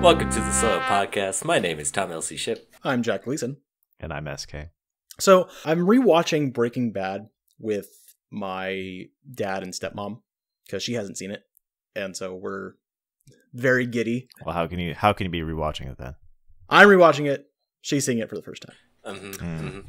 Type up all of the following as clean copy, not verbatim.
Welcome to the Solo Podcast. My name is Tom L.C. Ship. I'm Jack Gleason. And I'm SK. So I'm rewatching Breaking Bad with my dad and stepmom because she hasn't seen it, and so we're very giddy. Well, how can you be rewatching it then? I'm rewatching it. She's seeing it for the first time.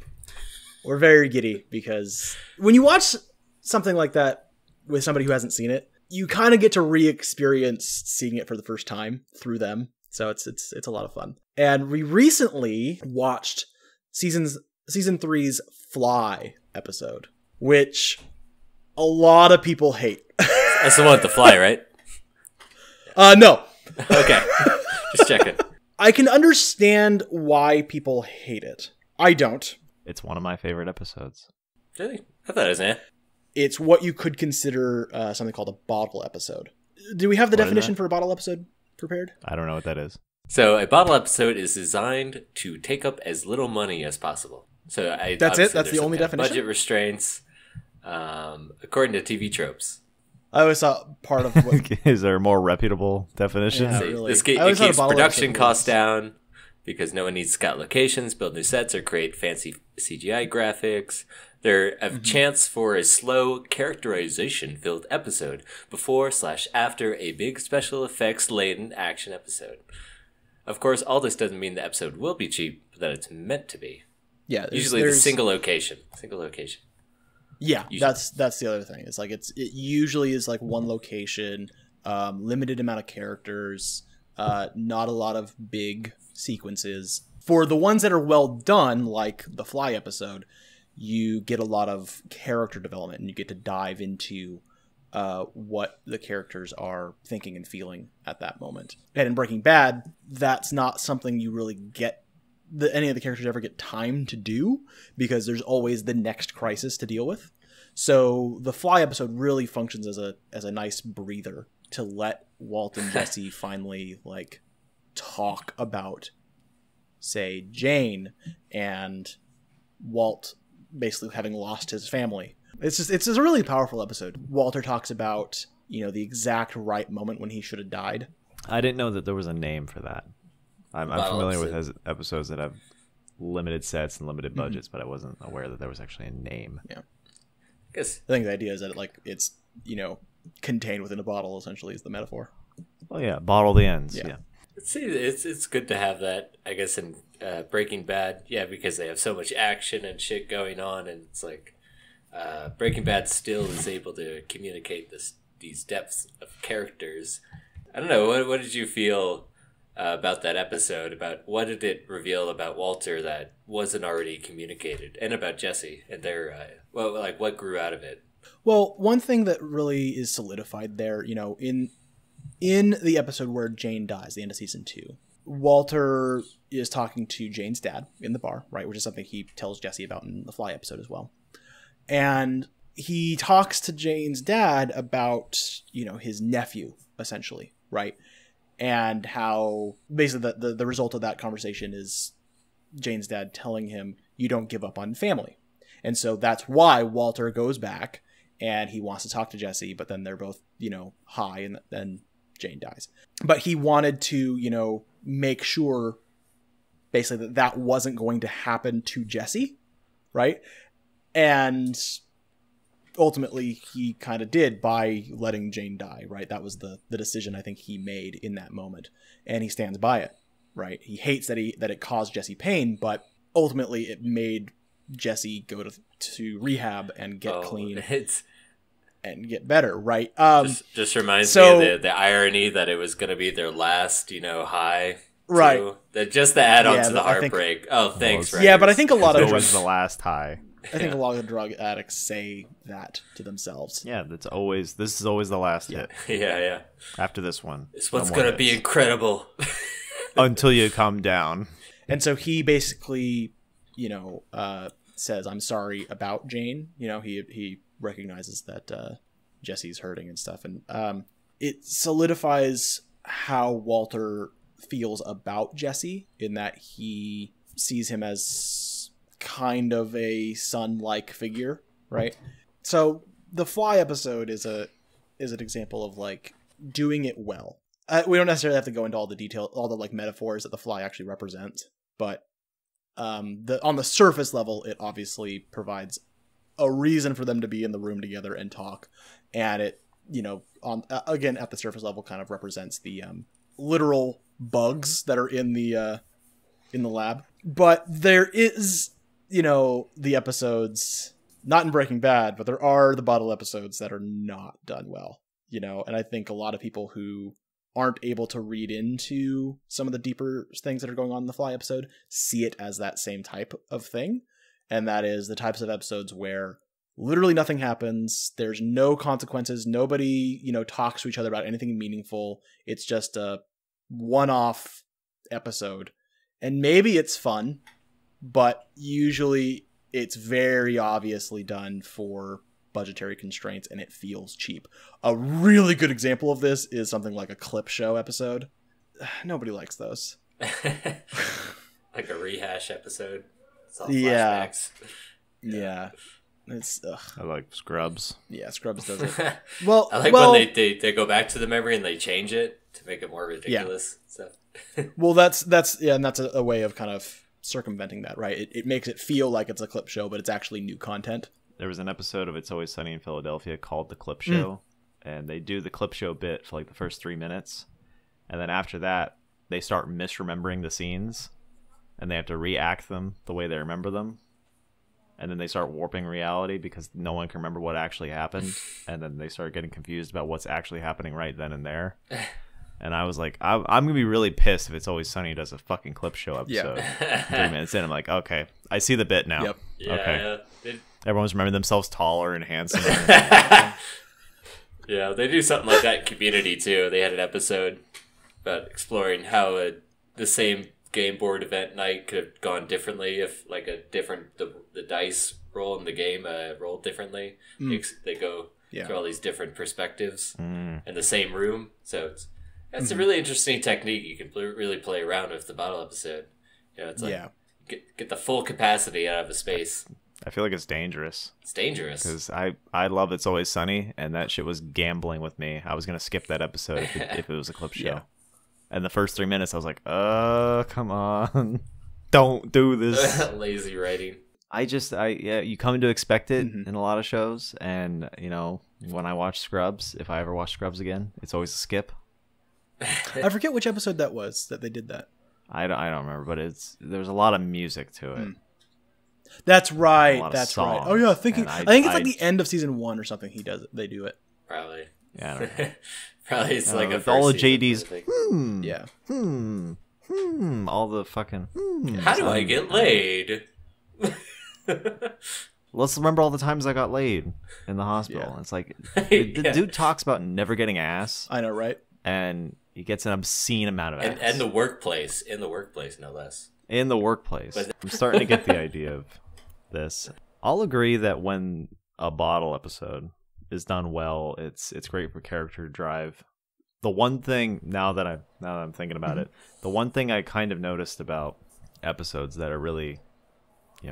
We're very giddy because when you watch something like that with somebody who hasn't seen it, you kind of get to re-experience seeing it for the first time through them. So it's a lot of fun. And we recently watched season 3's Fly episode, which a lot of people hate. That's the one with the fly, right? No. Okay. Just checking. I can understand why people hate it. I don't. It's one of my favorite episodes. Really? I thought it was It's what you could consider something called a bottle episode. Do we have the definition for a bottle episode prepared? I don't know what that is. So a bottle episode is designed to take up as little money as possible. So that's it? That's the only definition? Budget restraints, according to TV tropes. I always thought part of what... Is there a more reputable definition? Yeah, So really. it keeps production costs down because no one needs to scout locations, build new sets, or create fancy CGI graphics. They're a chance for a slow, characterization-filled episode before/after a big special effects-laden action episode. Of course, all this doesn't mean the episode will be cheap, but that it's meant to be. Yeah, Usually the single location. Yeah, Usually. that's the other thing. It's like it usually is like one location, limited amount of characters, not a lot of big sequences. For the ones that are well done, like the Fly episode, you get a lot of character development and you get to dive into what the characters are thinking and feeling at that moment. And in Breaking Bad, that's not something you really get any of the characters ever get time to do because there's always the next crisis to deal with. So the Fly episode really functions as a nice breather to let Walt and Jesse finally like talk about, say, Jane and Walt basically having lost his family. It's a really powerful episode. Walter talks about, the exact right moment when he should have died. I didn't know that there was a name for that. I'm familiar with episodes that have limited sets and limited budgets, but I wasn't aware that there was actually a name. Yeah. I I think the idea is that it's contained within a bottle, essentially, is the metaphor. Oh yeah, bottle the ends. Yeah. See, it's good to have that, I guess, in Breaking Bad. Yeah, because they have so much action and shit going on, and it's like Breaking Bad still is able to communicate these depths of characters. I don't know. What did you feel about that episode? About what did it reveal about Walter that wasn't already communicated, and about Jesse and their what grew out of it? Well, one thing that really is solidified there, in the episode where Jane dies, the end of season 2, Walter is talking to Jane's dad in the bar, right, which is something he tells Jesse about in the Fly episode as well. And he talks to Jane's dad about, his nephew, essentially, right? And how basically the result of that conversation is Jane's dad telling him, you don't give up on family. And so that's why Walter goes back and he wants to talk to Jesse, but then they're both, high, and then Jane dies. But he wanted to, make sure basically that wasn't going to happen to Jesse, right? And ultimately he kind of did by letting Jane die, right? That was the decision I think he made in that moment, and he stands by it, right? He hates that it caused Jesse pain, but ultimately it made Jesse go to rehab and get clean and get better, right? Just reminds me of the irony that it was going to be their last, high. Right. Just the add-on to the heartbreak. Thanks, right? Yeah, but I think a lot of it was the last high. I think a lot of drug addicts say that to themselves. Yeah, this is always the last hit. Yeah. After this one. This one's going to be incredible. Until you come down. And so he basically, says, I'm sorry about Jane. He recognizes that Jesse's hurting and stuff. And it solidifies how Walter feels about Jesse, in that he sees him as kind of a son-like figure, right? So the Fly episode is an example of like doing it well. we don't necessarily have to go into all the detail, all the like metaphors that the fly actually represents, but on the surface level, it obviously provides a reason for them to be in the room together and talk, and it, again at the surface level, kind of represents the literal bugs that are in the lab. But there is, the episodes, not in Breaking Bad, but there are the bottle episodes that are not done well, and I think a lot of people who aren't able to read into some of the deeper things that are going on in the Fly episode see it as that same type of thing. And that is the types of episodes where literally nothing happens. There's no consequences. Nobody, talks to each other about anything meaningful. It's just a one-off episode. And maybe it's fun, but usually it's very obviously done for budgetary constraints and it feels cheap. A really good example of this is something like a clip show episode. Nobody likes those. Like a rehash episode. It's all yeah. flashbacks. Yeah. It's I like Scrubs. Yeah, Scrubs does it. Well, I like when they go back to the memory and they change it to make it more ridiculous. Yeah. So. Well, that's and that's a way of kind of circumventing that, right? It makes it feel like it's a clip show, but it's actually new content. There was an episode of It's Always Sunny in Philadelphia called The Clip Show, and they do the clip show bit for like the first 3 minutes, and then after that, they start misremembering the scenes, and they have to react them the way they remember them, and then they start warping reality because no one can remember what actually happened, and then they start getting confused about what's actually happening right then and there. And I was like, I'm going to be really pissed if It's Always Sunny does a fucking clip show episode. Yeah. 3 minutes in, I'm like, okay, I see the bit now. Yep. Yeah, okay. yeah. Everyone's remembering themselves taller and handsome. Yeah, they do something like that in Community, too. They had an episode about exploring how the same game board event night could have gone differently if, like, the dice roll in the game rolled differently. They go through all these different perspectives in the same room. So it's a really interesting technique you can really play around with the bottle episode. It's like get the full capacity out of the space. I feel like it's dangerous. It's dangerous. Because I love It's Always Sunny, and that shit was gambling with me. I was going to skip that episode if it was a clip show. Yeah. And the first 3 minutes, I was like, come on. Don't do this. Lazy writing. You come to expect it in a lot of shows. And, when I watch Scrubs, if I ever watch Scrubs again, it's always a skip. I forget which episode that was that they did that. I don't remember, but there's a lot of music to it. That's right. That's right. Oh yeah, I think it's like the end of season 1 or something. They do it. Probably. Yeah. I don't know. Probably it's like a all the JD's. Yeah. All the fucking. How do I get laid? Let's remember all the times I got laid in the hospital. Yeah. It's like the dude talks about never getting ass. I know, right? And he gets an obscene amount of ass. And the workplace, no less. In the workplace. I'm starting to get the idea of this. I'll agree that when a bottle episode is done well, it's great for character drive. The one thing now that I'm thinking about it, the one thing I kind of noticed about episodes that are really,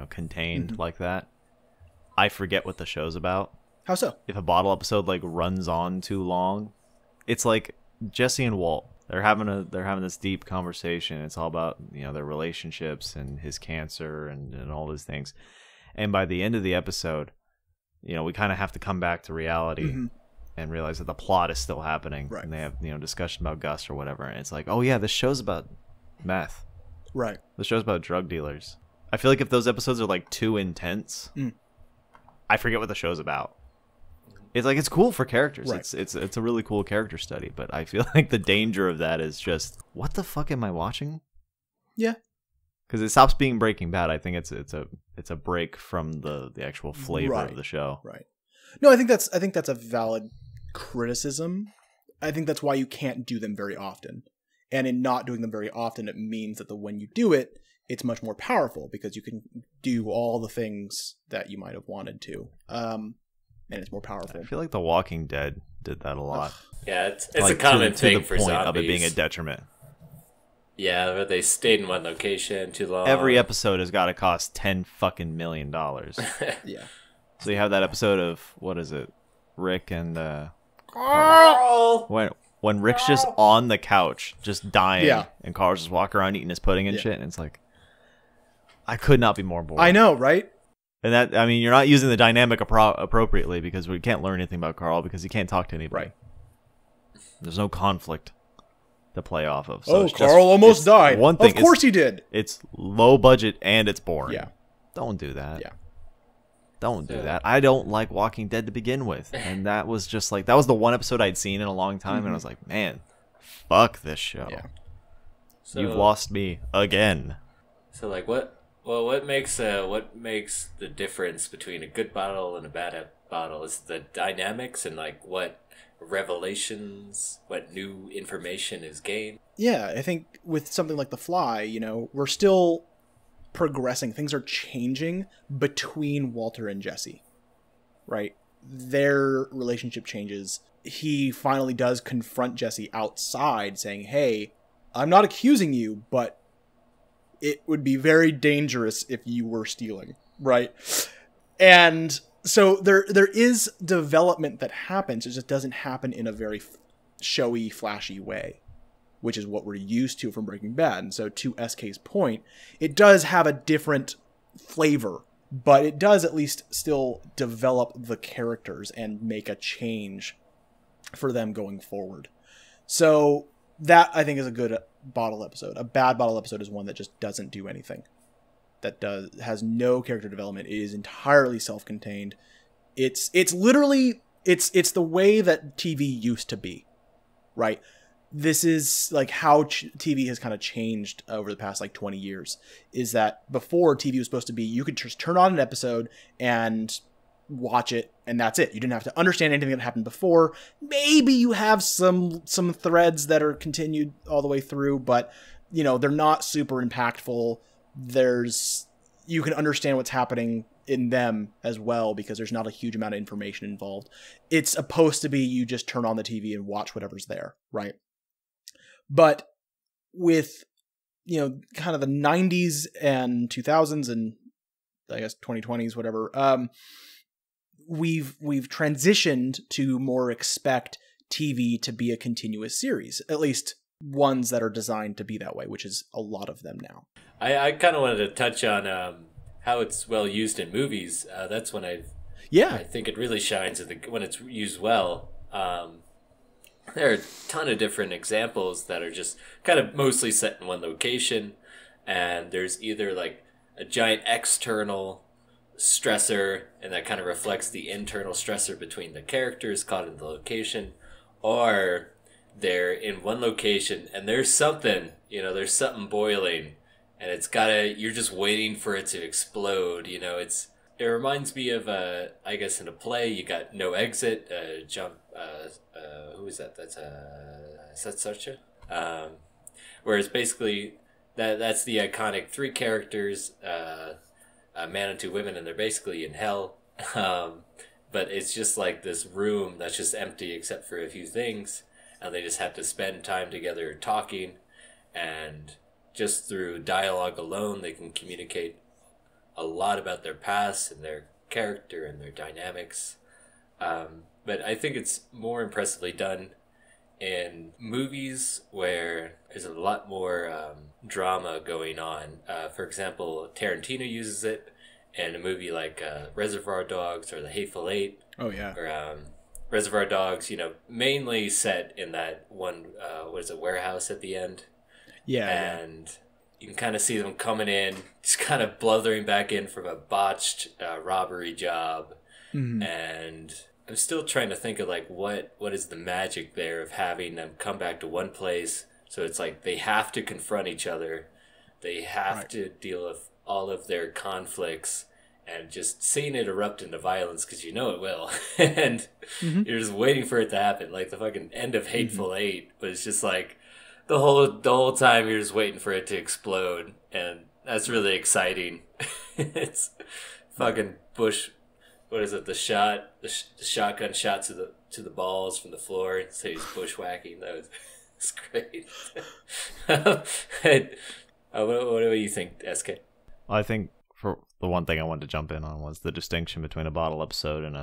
contained like that, I forget what the show's about. How so? If a bottle episode like runs on too long, it's like Jesse and Walt. They're having this deep conversation. It's all about their relationships and his cancer and all these things. And by the end of the episode, we kind of have to come back to reality and realize that the plot is still happening. Right. And they have discussion about Gus or whatever. And it's like, oh yeah, this show's about meth. Right. The show's about drug dealers. I feel like if those episodes are like too intense, I forget what the show's about. It's like, it's cool for characters. Right. It's a really cool character study, but I feel like the danger of that is just, what the fuck am I watching? Yeah. Because it stops being Breaking Bad. I think it's a break from the actual flavor of the show. Right. No, I think that's a valid criticism. I think that's why you can't do them very often. And in not doing them very often, it means that when you do it, it's much more powerful because you can do all the things that you might have wanted to. And it's more powerful. I feel like The Walking Dead did that a lot. Yeah, it's like a common thing for zombies. To the point of it being a detriment. Yeah, but they stayed in one location too long. Every episode has got to cost $10 fucking million. Yeah. So you have that episode of, what is it? Rick and Carl. when Rick's just on the couch, just dying, Yeah. and Carl's just walking around eating his pudding and Yeah. shit, and it's like, I could not be more bored. I know, right? And that, I mean, you're not using the dynamic appropriately because we can't learn anything about Carl because he can't talk to anybody. Right. There's no conflict to play off of. So Oh, it's Carl almost it's died. One thing, Of course he did. It's low budget and it's boring. Yeah. Don't do that. Yeah. Don't do that. I don't like Walking Dead to begin with. And that was just like, that was the one episode I'd seen in a long time. And I was like, man, fuck this show. Yeah. So, You've lost me again. So like what makes the difference between a good bottle and a bad bottle is the dynamics and like what revelations, what new information is gained. Yeah, I think with something like The Fly, you know, we're still progressing. Things are changing between Walter and Jesse, right? Their relationship changes. He finally does confront Jesse outside saying, hey, I'm not accusing you, but it would be very dangerous if you were stealing, right? And so there is development that happens. It just doesn't happen in a very showy, flashy way, which is what we're used to from Breaking Bad. And so to SK's point, it does have a different flavor, but it does at least still develop the characters and make a change for them going forward. So that, I think, is a good bottle episode. A bad bottle episode is one that just doesn't do anything. That has no character development. It is entirely self-contained. It's literally it's the way that TV used to be, right? This is like how TV has kind of changed over the past like 20 years. Is that before TV was supposed to be, you could just turn on an episode and watch it, and that's it. You didn't have to understand anything that happened before. Maybe you have some threads that are continued all the way through, but you know, they're not super impactful. You can understand what's happening in them as well because there's not a huge amount of information involved. It's supposed to be you just turn on the TV and watch whatever's there, right? But with, you know, kind of the 90s and 2000s and I guess 2020s, whatever, we've transitioned to more expect TV to be a continuous series, at least ones that are designed to be that way, which is a lot of them now. I kind of wanted to touch on how it's well used in movies. That's when I think it really shines when it's used well. There are a ton of different examples that are just kind of mostly set in one location, and there's either like a giant external stressor, and that kind of reflects the internal stressor between the characters caught in the location, or they're in one location and there's something boiling, and you're just waiting for it to explode. You know, it reminds me of I guess in a play you got No Exit, who is that? That's Sacha. Whereas basically that's the iconic three characters, a man and two women, and they're basically in hell. But it's just like this room that's just empty except for a few things, and they just have to spend time together talking, and just through dialogue alone they can communicate a lot about their past and their character and their dynamics. But I think it's more impressively done in movies where there's a lot more drama going on. For example, Tarantino uses it in a movie like Reservoir Dogs or The Hateful Eight. Oh, yeah. Or Reservoir Dogs, mainly set in that one, warehouse at the end. Yeah. And you can kind of see them coming in, just kind of blithering back in from a botched robbery job. Mm-hmm. And I'm still trying to think of like what is the magic there of having them come back to one place. So it's like they have to confront each other. They have to deal with all of their conflicts, and just seeing it erupt into violence because you know it will. And you're just waiting for it to happen. Like the fucking end of Hateful Eight was just like the whole time you're just waiting for it to explode. And that's really exciting. It's fucking Bush. What is it? The shotgun shot to the balls from the floor. So he's bushwhacking. That's great. What do you think, SK? Well, I think for the one thing I wanted to jump in on was the distinction between a bottle episode and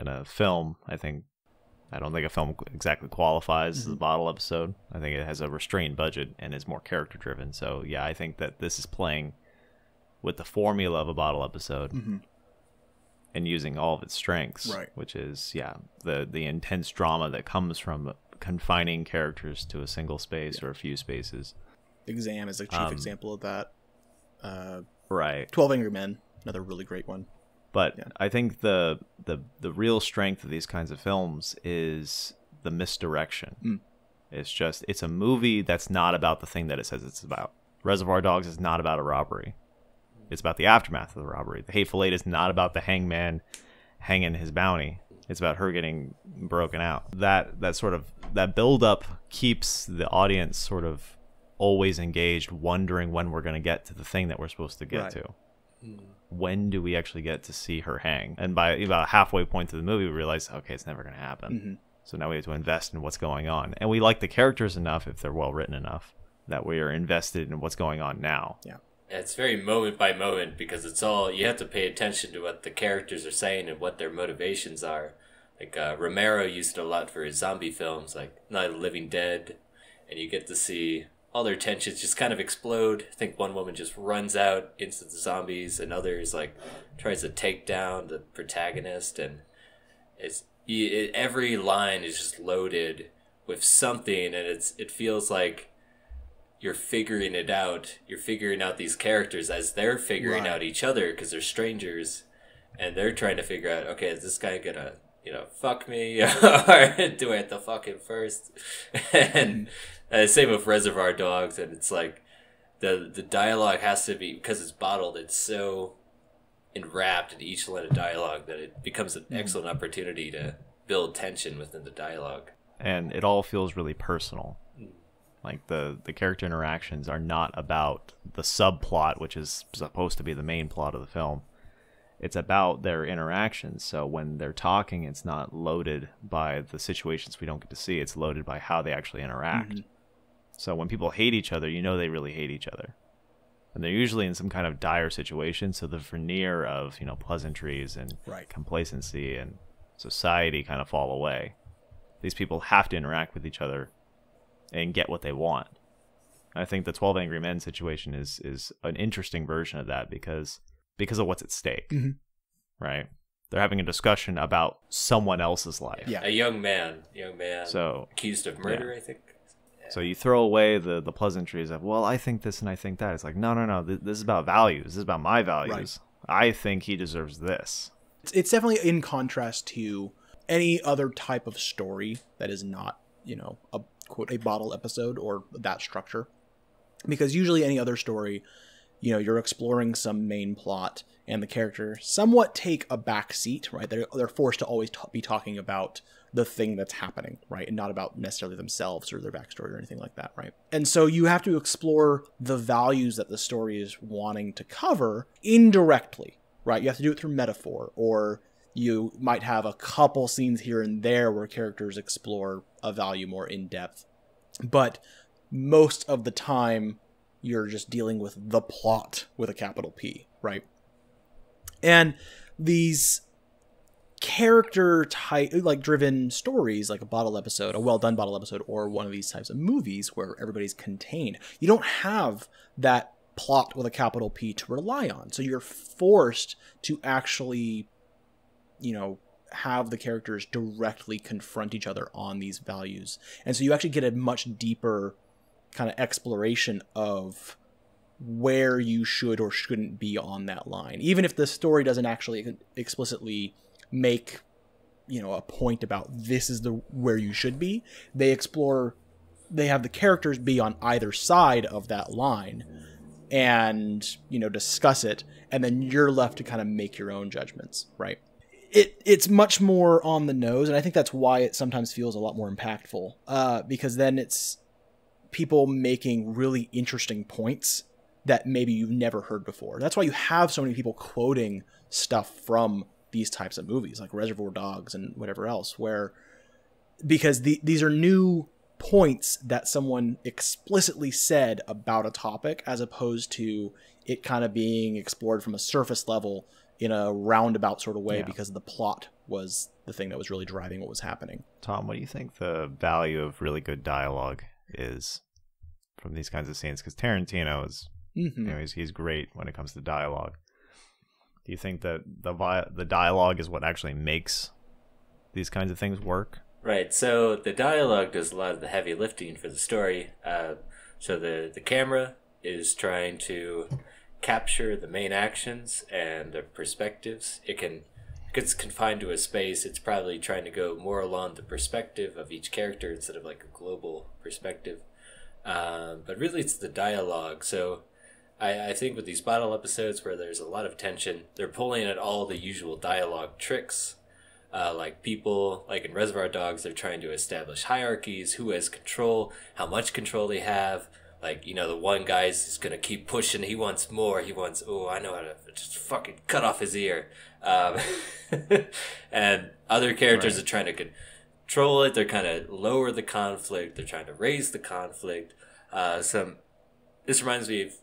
a film. I think I don't think a film exactly qualifies as a bottle episode. I think it has a restrained budget and is more character driven. So yeah, I think that this is playing with the formula of a bottle episode and using all of its strengths, Right. which is the intense drama that comes from confining characters to a single space or a few spaces. Exam is a chief example of that. Right. 12 Angry Men, another really great one. But I think the real strength of these kinds of films is the misdirection. It's a movie that's not about the thing that it says it's about. Reservoir Dogs is not about a robbery. It's about the aftermath of the robbery. The Hateful Eight is not about the hangman hanging his bounty. It's about her getting broken out. That build up keeps the audience sort of always engaged, wondering when we're going to get to the thing that we're supposed to get to. When do we actually get to see her hang? And by about halfway point through the movie, we realize, okay, it's never going to happen. So now we have to invest in what's going on. And we like the characters enough, if they're well written enough, that we are invested in what's going on now. Yeah. It's very moment by moment because it's all, you have to pay attention to what the characters are saying and what their motivations are. Like Romero used it a lot for his zombie films, like Night of the Living Dead, and you get to see all their tensions just kind of explode. I think one woman just runs out into the zombies, and others like tries to take down the protagonist, and every line is just loaded with something, and it feels like you're figuring it out. You're figuring out these characters as they're figuring out each other because they're strangers, and they're trying to figure out, okay, is this guy gonna fuck me, or do I have to fuck him first? And same with Reservoir Dogs, and it's like the dialogue has to be, because it's bottled, it's so enwrapped in each line of dialogue that it becomes an excellent opportunity to build tension within the dialogue. And it all feels really personal. Like the character interactions are not about the subplot, which is supposed to be the main plot of the film. It's about their interactions. So when they're talking, it's not loaded by the situations we don't get to see. It's loaded by how they actually interact. So when people hate each other, they really hate each other. And they're usually in some kind of dire situation. So the veneer of, pleasantries and complacency and society kind of fall away. These people have to interact with each other and get what they want. I think the 12 Angry Men situation is an interesting version of that because of what's at stake, right? They're having a discussion about someone else's life. Yeah. A young man, so accused of murder, I think. Yeah. So you throw away the pleasantries of, well, I think this and I think that. It's like, no, this is about values. This is about my values. I think he deserves this. It's definitely in contrast to any other type of story that is not, a quote, a bottle episode or that structure. Because usually any other story, you're exploring some main plot and the characters somewhat take a back seat, right? They're forced to always be talking about the thing that's happening, right? And not about necessarily themselves or their backstory or anything like that, right? And so you have to explore the values that the story is wanting to cover indirectly, right? You have to do it through metaphor, or you might have a couple scenes here and there where characters explore a value more in depth. But most of the time, you're just dealing with the plot with a capital P, right? And these character type, like driven stories, like a bottle episode, a well done bottle episode, or one of these types of movies where everybody's contained, you don't have that plot with a capital P to rely on. So you're forced to actually, have the characters directly confront each other on these values. And so you actually get a much deeper kind of exploration of where you should or shouldn't be on that line. Even if the story doesn't actually explicitly make, a point about this is where you should be, they have the characters be on either side of that line and, discuss it. And then you're left to kind of make your own judgments, right? It's much more on the nose, and I think that's why it sometimes feels a lot more impactful, because then it's people making really interesting points that maybe you've never heard before. That's why you have so many people quoting stuff from these types of movies, like Reservoir Dogs and whatever else, because these are new points that someone explicitly said about a topic, as opposed to it kind of being explored from a surface level in a roundabout sort of way because the plot was the thing that was really driving what was happening. Tom, what do you think the value of really good dialogue is from these kinds of scenes? Because Tarantino is, he's great when it comes to dialogue. Do you think that the dialogue is what actually makes these kinds of things work? Right, so the dialogue does a lot of the heavy lifting for the story. So the camera is trying to capture the main actions and the perspectives. If it's confined to a space, it's probably trying to go more along the perspective of each character instead of like a global perspective. But really it's the dialogue. So I think with these bottle episodes where there's a lot of tension, they're pulling at all the usual dialogue tricks. Like people, like in Reservoir Dogs, they're trying to establish hierarchies, who has control, how much control they have. Like, the one guy's just going to keep pushing. He wants more. He wants, I know how to just fucking cut off his ear. And other characters are trying to control it. They're kind of lower the conflict. They're trying to raise the conflict. This reminds me of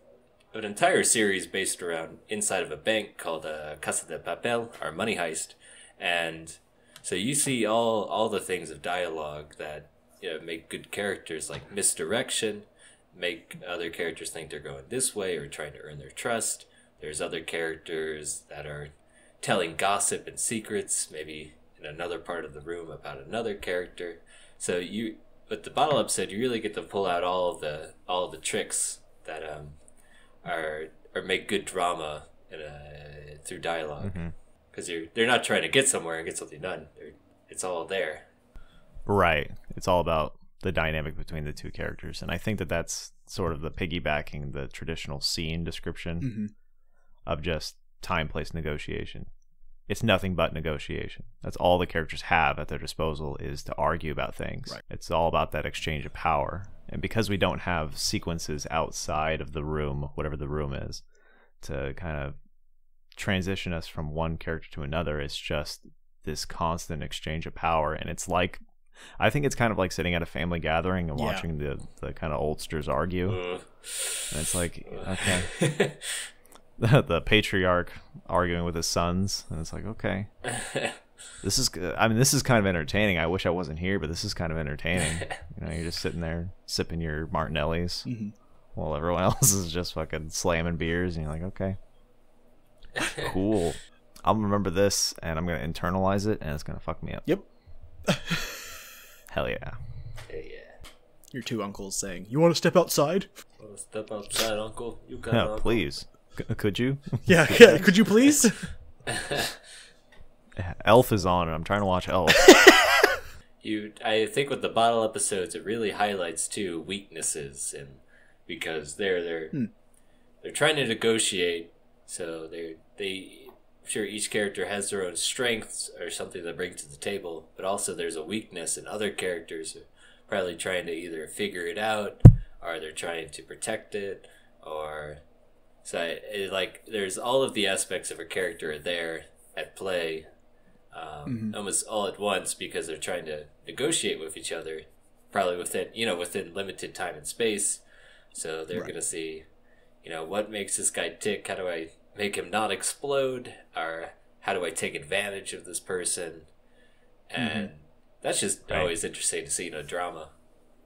an entire series based around inside of a bank called Casa de Papel, or Money Heist. And so you see all the things of dialogue that make good characters, like misdirection, make other characters think they're going this way or trying to earn their trust. There's other characters that are telling gossip and secrets, maybe in another part of the room about another character. So with the bottle episode, you really get to pull out all of the tricks that are make good drama through dialogue. Mm-hmm. Because they're not trying to get somewhere and get something done. It's all there. Right. It's all about the dynamic between the two characters. And I think that's sort of the piggybacking the traditional scene description of just time, place, negotiation. It's nothing but negotiation. That's all the characters have at their disposal, is to argue about things. Right. It's all about that exchange of power. And because we don't have sequences outside of the room, whatever the room is, to kind of transition us from one character to another, it's just this constant exchange of power. And it's like, I think it's kind of like sitting at a family gathering and watching the kind of oldsters argue. And it's like, okay. The patriarch arguing with his sons, and it's like, okay. This is kind of entertaining. I wish I wasn't here, but this is kind of entertaining. You're just sitting there sipping your Martinellis while everyone else is just fucking slamming beers, and you're like, okay. Cool. I'll remember this, and I'm going to internalize it, and it's going to fuck me up. Yep. Hell yeah. Hey, yeah. Your two uncles saying, "You want to step outside?" Want to step outside, uncle? You got uncle. Please. Could you? Yeah. Could you please? Elf is on, and I'm trying to watch Elf. I think with the bottle episodes, it really highlights too weaknesses, and because they're trying to negotiate. So I'm sure each character has their own strengths or something they bring to the table, but also there's a weakness, and other characters are probably trying to either figure it out, or they're trying to protect it, or there's all of the aspects of a character there at play, almost all at once, because they're trying to negotiate with each other, probably within limited time and space. So they're going to see, what makes this guy tick? How do I make him not explode? Or how do I take advantage of this person? And that's just always interesting to see in a drama,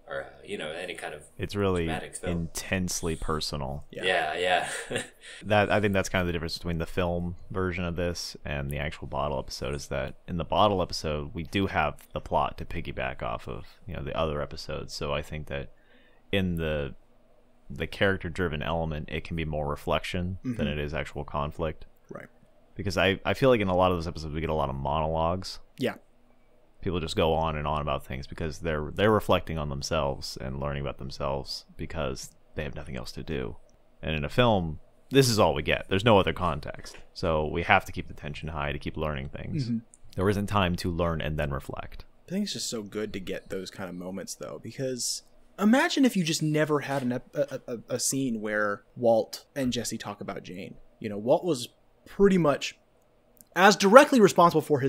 or any kind of it's really intensely personal. Yeah. That I think that's kind of the difference between the film version of this and the actual bottle episode, is that in the bottle episode we do have the plot to piggyback off of the other episodes. So I think that in the character driven element, it can be more reflection than it is actual conflict. Right. Because I feel like in a lot of those episodes we get a lot of monologues. Yeah. People just go on and on about things because they're reflecting on themselves and learning about themselves because they have nothing else to do. And in a film, this is all we get. There's no other context. So we have to keep the tension high to keep learning things. There isn't time to learn and then reflect. I think it's just so good to get those kind of moments, though, because imagine if you just never had a scene where Walt and Jesse talk about Jane. Walt was pretty much as directly responsible for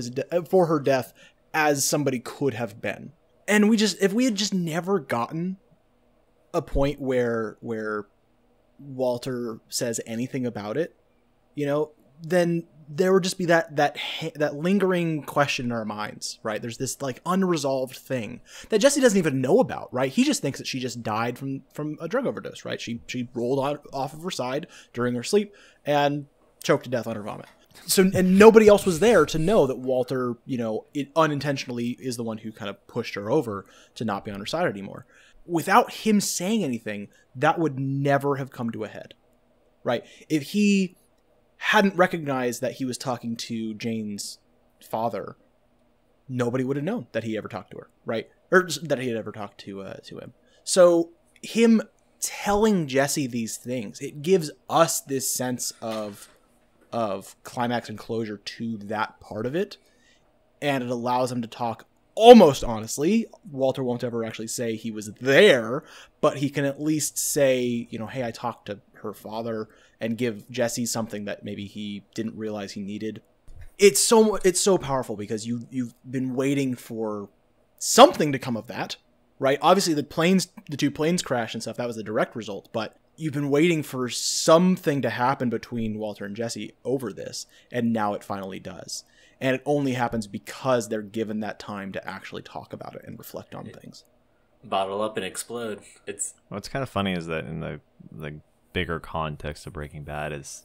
for her death as somebody could have been. And if we had just never gotten a point where Walter says anything about it, then there would just be that lingering question in our minds, right? There's this like unresolved thing that Jesse doesn't even know about, right? He just thinks that she just died from a drug overdose, right? She rolled off of her side during her sleep and choked to death on her vomit. So, and nobody else was there to know that Walter, unintentionally is the one who kind of pushed her over to not be on her side anymore. Without him saying anything, that would never have come to a head, right? If he hadn't recognized that he was talking to Jane's father, nobody would have known that he ever talked to her, right? Or that he had ever talked to him. So him telling Jesse these things, it gives us this sense of climax and closure to that part of it, and it allows him to talk almost honestly. Walter won't ever actually say he was there, but he can at least say, hey, I talked to her father, and give Jesse something that maybe he didn't realize he needed. It's so powerful because you've been waiting for something to come of that, right? Obviously the two planes crash and stuff, that was the direct result, but you've been waiting for something to happen between Walter and Jesse over this, and now it finally does. And it only happens because they're given that time to actually talk about it and reflect on things. Bottle up and explode. What's kind of funny is that in the bigger context of Breaking Bad is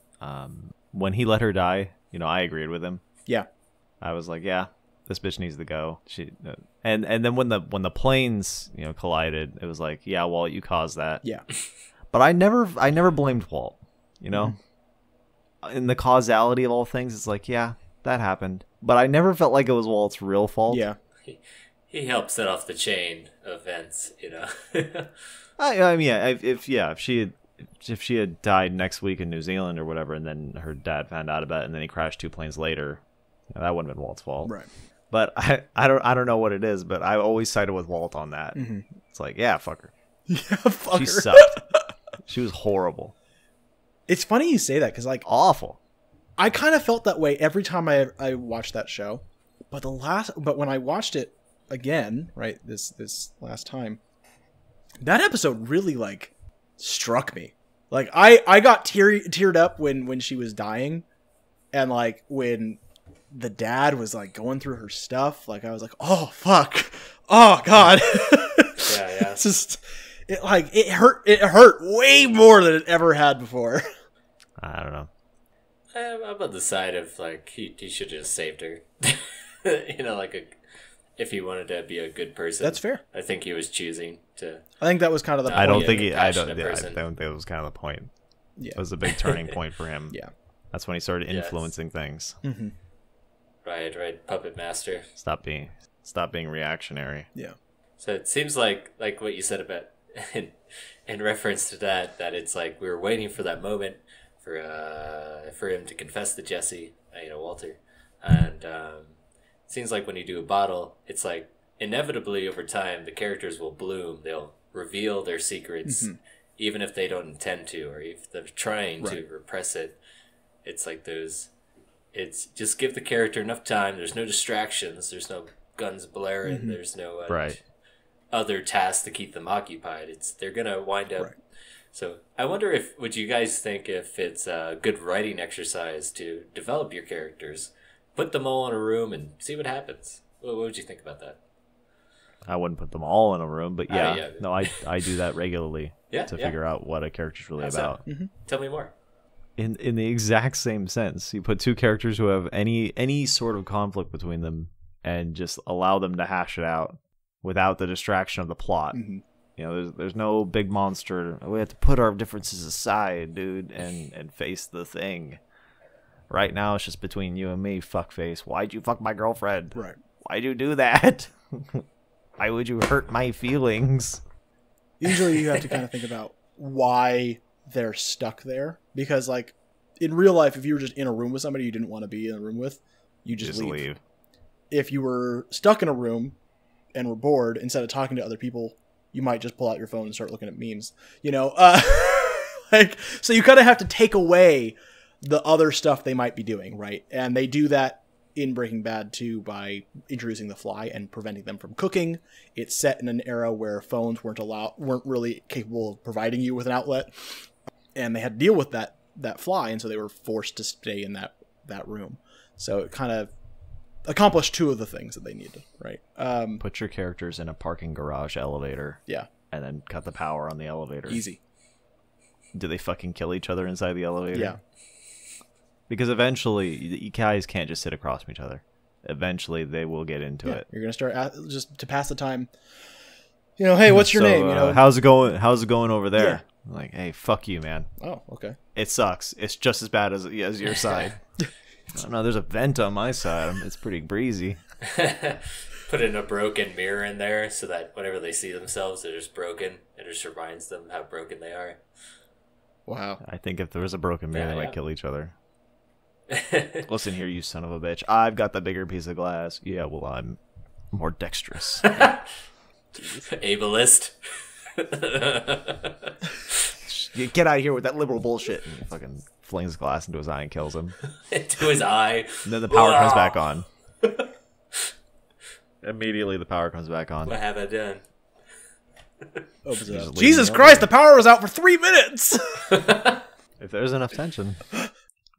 when he let her die, I agreed with him. Yeah. I was like, yeah, this bitch needs to go. And then when the planes, collided, it was like, yeah, Walt, you caused that. Yeah. But I never blamed Walt, In the causality of all things, it's like, yeah, that happened. But I never felt like it was Walt's real fault. Yeah. He helped set off the chain of events, I mean, yeah, if she had died next week in New Zealand or whatever, and then her dad found out about it, and then he crashed 2 planes later, that wouldn't have been Walt's fault. Right. But I don't know what it is, but I always sided with Walt on that. Mm-hmm. It's like, yeah, fuck her. Yeah, fuck her. She sucked. She was horrible. It's funny you say that because awful. I kind of felt that way every time I watched that show, but when I watched it again, right, this last time, that episode really struck me. I got teared up when she was dying, and when the dad was going through her stuff, I was like, oh fuck, oh god. Yeah. It's just it hurt way more than it ever had before. I don't know. I'm on the side of he should have just saved her. If he wanted to be a good person. That's fair. I think he was choosing to. I think that was kind of the point. I don't think it was kind of the point. Yeah. It was a big turning point for him. Yeah. That's when he started influencing things. Mm-hmm. Right. Puppet master. Stop being reactionary. Yeah. So it seems like what you said about in reference to that it's we were waiting for that moment for him to confess to Jesse, Walter, and it seems like when you do a bottle, it's inevitably over time the characters will bloom. They'll reveal their secrets, mm-hmm. even if they don't intend to, or if they're trying to repress it. It's it's just give the character enough time. There's no distractions. There's no guns blaring. Mm-hmm. There's no other tasks to keep them occupied. They're gonna wind up. Right. So I wonder would you guys think if it's a good writing exercise to develop your characters, put them all in a room and see what happens? What would you think about that? I wouldn't put them all in a room, but no, I do that regularly to figure out what a character's really about. Mm-hmm. Tell me more. In the exact same sense, you put 2 characters who have any sort of conflict between them and just allow them to hash it out without the distraction of the plot. Mm-hmm. There's no big monster. We have to put our differences aside, dude, and face the thing. Right now, it's just between you and me, fuckface. Why'd you fuck my girlfriend? Right. Why'd you do that? Why would you hurt my feelings? Usually you have to kind of think about why they're stuck there. Because, in real life, if you were just in a room with somebody you didn't want to be in a room with, you just leave. If you were stuck in a room and were bored, instead of talking to other people, you might just pull out your phone and start looking at memes. So you kind of have to take away the other stuff they might be doing, right? And they do that in Breaking Bad too by introducing the fly and preventing them from cooking. It's set in an era where phones weren't really capable of providing you with an outlet, and they had to deal with that fly, and so they were forced to stay in that that room. So it kind of accomplished two of the things that they needed, right? Put your characters in a parking garage elevator. Yeah. And then cut the power on the elevator. Easy. Do they fucking kill each other inside the elevator? Yeah. Because eventually, you guys can't just sit across from each other. Eventually, they will get into it. You're gonna start just to pass the time. Hey, what's your name? How's it going? How's it going over there? Yeah. Like, hey, fuck you, man. Oh, okay. It sucks. It's just as bad as your side. Oh, no, there's a vent on my side. It's pretty breezy. Put in a broken mirror in there so that whenever they see themselves, they're just broken. It just reminds them how broken they are. Wow. I think if there was a broken mirror, they might kill each other. Listen here, you son of a bitch. I've got the bigger piece of glass. Yeah, well, I'm more dexterous. Ableist. Get out of here with that liberal bullshit. And he fucking flings glass into his eye and kills him. Into his eye. And then the power comes back on. Immediately the power comes back on. What have I done? Jesus Christ, the power was out for 3 minutes! If there's enough tension.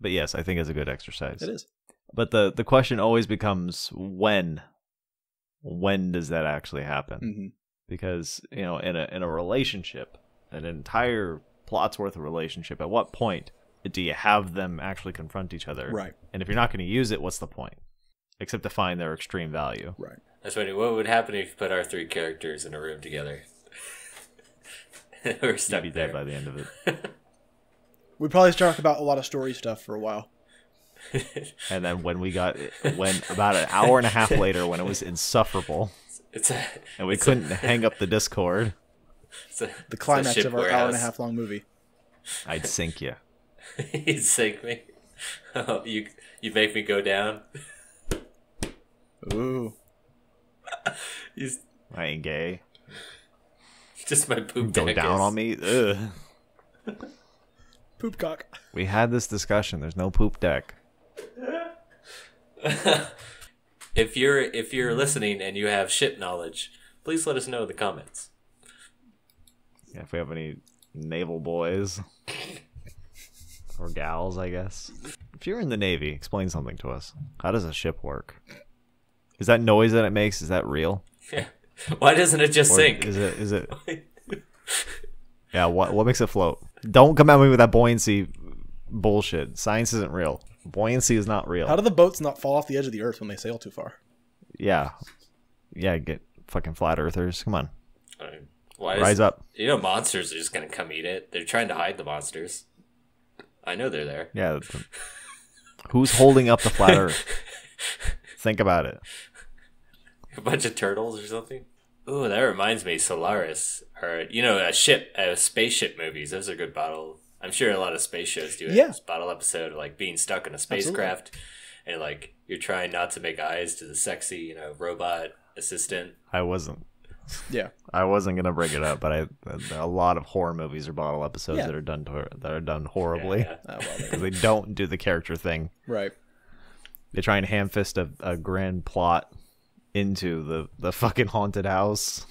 But yes, I think it's a good exercise. It is. But the question always becomes when? When does that actually happen? Mm-hmm. Because, in a relationship, an entire plot's worth of relationship, at what point do you have them actually confront each other? Right. And if you're not going to use it, what's the point? Except to find their extreme value. Right. That's funny. What would happen if you put our 3 characters in a room together? We're stuck You'd be there. dead by the end of it. We'd probably talk about a lot of story stuff for a while. And then when about an hour and a half later, when it was insufferable, and we couldn't hang up the Discord, the climax of our hour and a half long movie, I'd sink you. You'd sink me. Oh, you make me go down. Ooh. I ain't gay. Just my poop Go down on me. Ugh. Poop cock. We had this discussion. There's no poop deck. If you're listening and you have shit knowledge, please let us know in the comments. Yeah, if we have any naval boys or gals, I guess. If you're in the Navy, explain something to us. How does a ship work? Is that noise that it makes, is that real? Yeah. Why doesn't it just sink? Is it? Yeah. What makes it float? Don't come at me with that buoyancy bullshit. Science isn't real. Buoyancy is not real. How do the boats not fall off the edge of the earth when they sail too far? Yeah. Get fucking flat earthers. Come on. Rise up. Monsters are just gonna come eat it. They're trying to hide the monsters. I know they're there. Yeah. Who's holding up the flat earth? Think about it. A bunch of turtles or something. Ooh, that reminds me, Solaris, or spaceship movies. Those are good bottle. I'm sure a lot of space shows do it. Yeah. This bottle episode, like being stuck in a spacecraft, and like you're trying not to make eyes to the sexy, robot assistant. I wasn't gonna bring it up, but a lot of horror movies are bottle episodes that are done horribly. Yeah. Oh, well, Because they don't do the character thing. right. They try and ham-fist a grand plot into the fucking haunted house.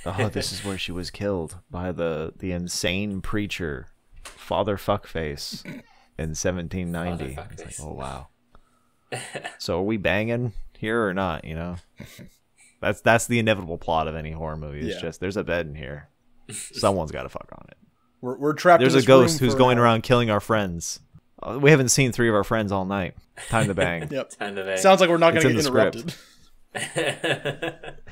Oh, this is where she was killed by the insane preacher, Father Fuckface, in 1790. It's like, oh wow. So are we banging here or not? That's the inevitable plot of any horror movie. It's just there's a bed in here. Someone's got to fuck on it. We're trapped. There's in a this ghost room who's going around killing our friends. We haven't seen 3 of our friends all night. Time to bang. Yep. Time to bang. Sounds like we're not going to It's get in the interrupted.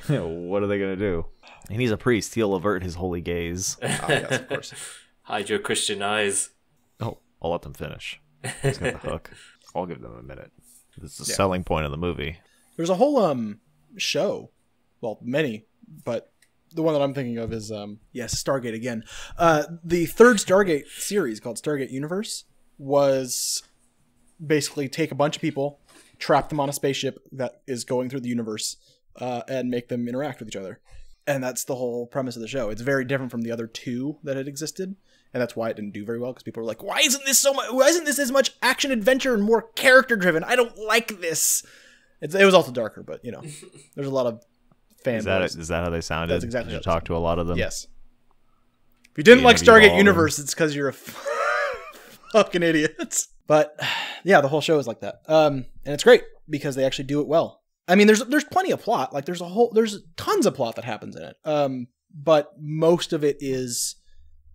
What are they gonna do? And he's a priest. He'll avert his holy gaze. Yes, of course. Hide your Christian eyes. Oh, I'll let them finish. He's got the hook. I'll give them a minute. This is the selling point of the movie. There's a whole show. Well, many, but the one that I'm thinking of is Stargate again. The third Stargate series called Stargate Universe was basically take a bunch of people, trap them on a spaceship that is going through the universe, and make them interact with each other. And that's the whole premise of the show. It's very different from the other 2 that had existed, and that's why it didn't do very well, because people were like, why isn't this as much action adventure and more character driven? I don't like this. It was also darker, but there's a lot of fanboys. Is that how they sounded? That's exactly Did how you they talk to a lot of them? Yes. If you didn't like Interview Stargate all Universe, it's because you're a fucking idiot. But yeah, the whole show is like that. And it's great because they actually do it well. I mean, there's plenty of plot. Like there's tons of plot that happens in it. But most of it is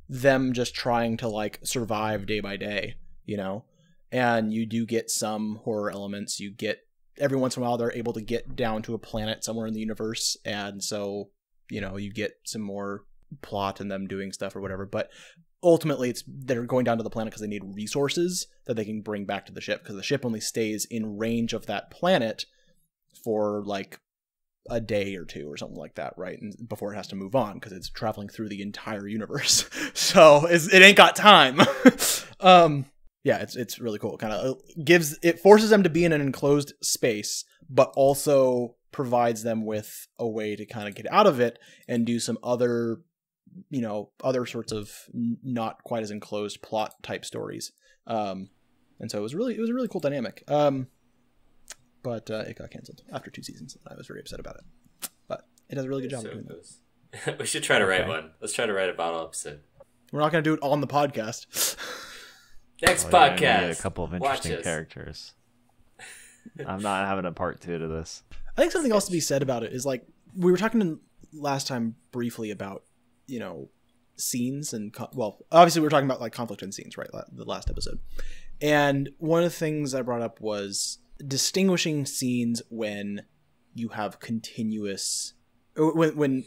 them just trying to like survive day by day, you know? And you do get some horror elements. You get every once in a while they're able to get down to a planet somewhere in the universe. And so, you know, you get some more plot and them doing stuff or whatever. But ultimately they're going down to the planet because they need resources that they can bring back to the ship, because the ship only stays in range of that planet for like a day or two or something like that, right? And before it has to move on because it's traveling through the entire universe. So it ain't got time. Yeah, it's really cool. Kind of it forces them to be in an enclosed space, but also provides them with a way to kind of get out of it and do some other, you know, other sorts of not quite as enclosed plot type stories. And so it was a really cool dynamic. But it got canceled after 2 seasons. I was very upset about it. But it does a really good job of doing that. We should try to write one. Let's try to write a bottle episode. We're not going to do it on the podcast. Next podcast. A couple of interesting characters. I'm not having a part 2 to this. I think something else to be said about it is, like, we were talking last time briefly about, you know, scenes and, well, obviously we were talking about like conflict in scenes, right? The last episode. And one of the things I brought up was distinguishing scenes when you have continuous, when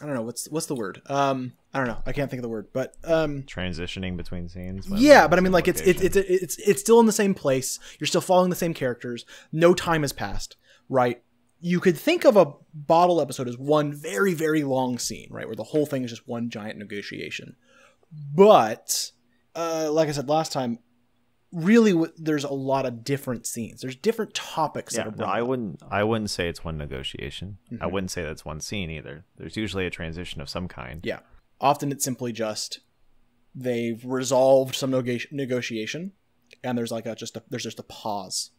I don't know, what's the word? I don't know. I can't think of the word, but transitioning between scenes. Yeah, but I mean, like it's still in the same place. You're still following the same characters. No time has passed, right? You could think of a bottle episode as one very, very long scene, right, where the whole thing is just one giant negotiation. But like I said last time, really, there's a lot of different scenes. There's different topics. Yeah, I wouldn't say it's one negotiation. Mm-hmm. I wouldn't say that's one scene either. There's usually a transition of some kind. Yeah. Often it's simply just they've resolved some negotiation, and there's like there's just a pause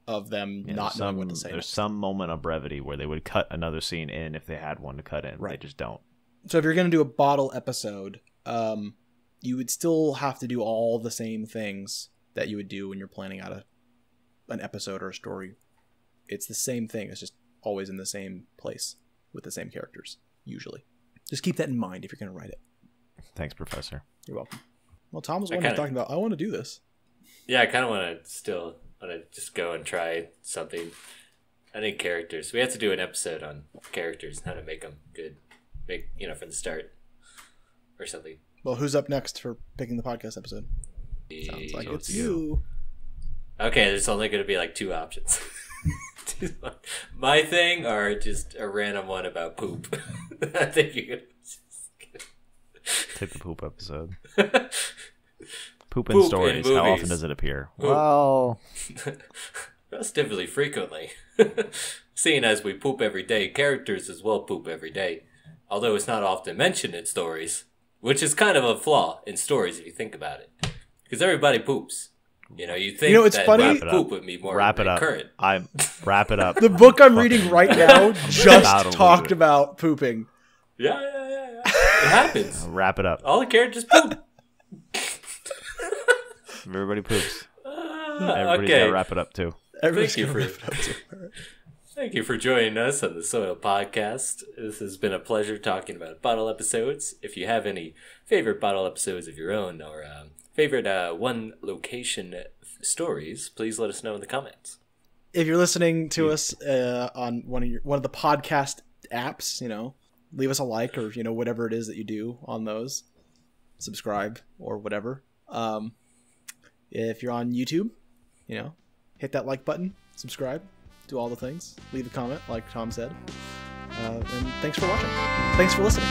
of them not knowing what to say. There's some moment of brevity where they would cut another scene in if they had one to cut in. Right. They just don't. So if you're going to do a bottle episode, you would still have to do all the same things that you would do when you're planning out an episode or a story. It's the same thing. It's just always in the same place with the same characters, usually. Just keep that in mind if you're going to write it. Thanks, Professor. You're welcome. Well, Tom was one who's talking about, I want to do this. Yeah, I kind of want to just go and try something. I think characters. We have to do an episode on characters and how to make them good. From the start or something. Well, who's up next for picking the podcast episode? Sounds like it's you. Okay, there's only going to be like 2 options. My thing or just a random one about poop. I think you're going to take the poop episode. Poop in stories. How often does it appear? Poop. Well, relatively frequently. Seeing as we poop every day, characters as well poop every day. Although it's not often mentioned in stories, which is kind of a flaw in stories if you think about it. Because everybody poops. You think it's that funny. Poop would be more current. Wrap it up. The book I'm reading right now just talked about pooping. Yeah. It happens. Wrap it up. All the characters poop. Everybody poops. Everybody's got to wrap it up too. Thank you for joining us on the Soil Podcast. This has been a pleasure talking about bottle episodes. If you have any favorite bottle episodes of your own or favorite one location stories, please let us know in the comments. If you're listening to us on one of the podcast apps, leave us a like or whatever it is that you do on those. Subscribe or whatever. If you're on YouTube, hit that like button, subscribe, do all the things, leave a comment like Tom said. And thanks for watching. Thanks for listening.